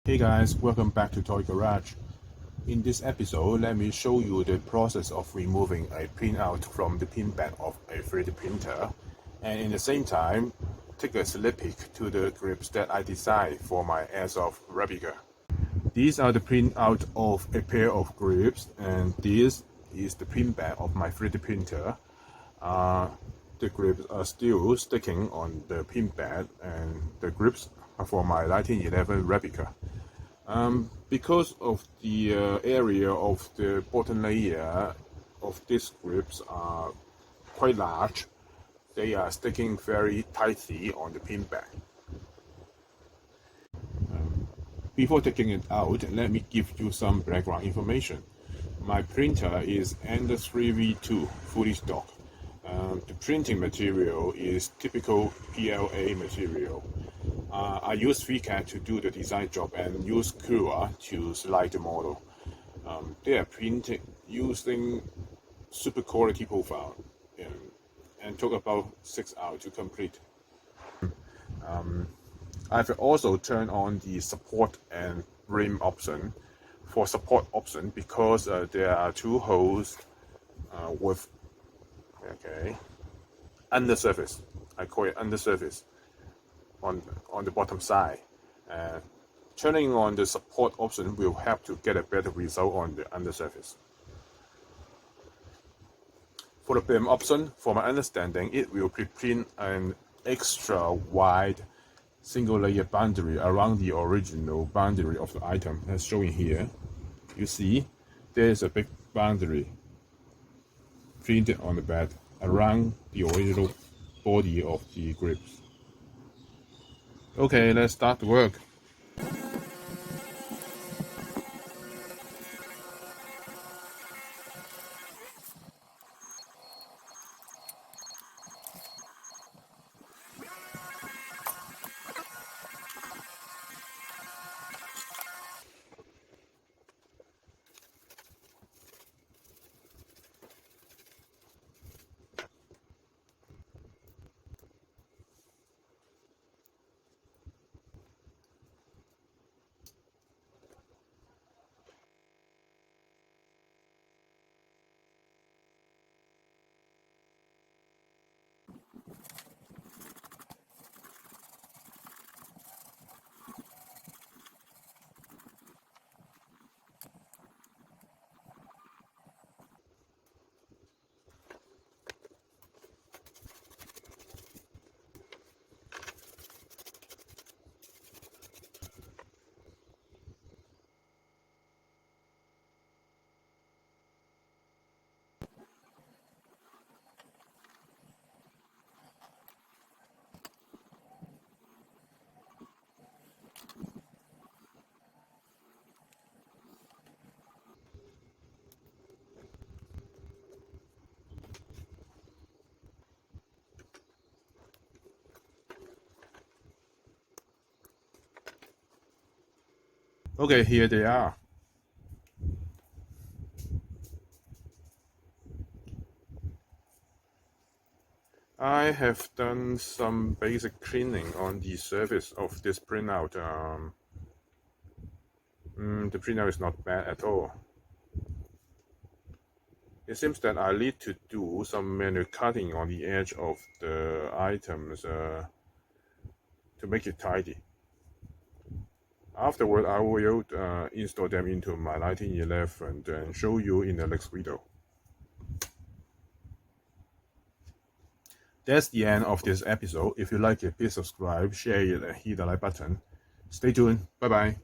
Hey guys, welcome back to Toy Garage. In this episode, let me show you the process of removing a printout from the pin bed of a 3D printer, and in the same time, take a sneak peek to the grips that I designed for my airsoft replica. These are the printout of a pair of grips, and this is the pin bed of my 3D printer. The grips are still sticking on the pin bed, and the grips are for my 1911 replica. Because of the area of the bottom layer of these grips are quite large, they are sticking very tightly on the pin bed. Before taking it out, let me give you some background information. My printer is Ender 3V2 fully stock. The printing material is typical PLA material. I use FreeCAD to do the design job and use Cura to slide the model. They are printed using super quality profile and took about 6 hours to complete. I've also turned on the support and rim option. For support option, because there are two holes with undersurface. I call it undersurface on the bottom side. Turning on the support option will help to get a better result on the undersurface. For the beam option, for my understanding, it will print an extra wide single layer boundary around the original boundary of the item, as shown here. You see, there is a big boundary printed on the bed around the original body of the grips. Okay, let's start the work. Okay, here they are. I have done some basic cleaning on the surface of this printout. The printout is not bad at all. It seems that I need to do some manual cutting on the edge of the items to make it tidy. Afterward, I will install them into my 1911 and show you in the next video. That's the end of this episode. If you like it, please subscribe, share it, and hit the like button. Stay tuned. Bye bye.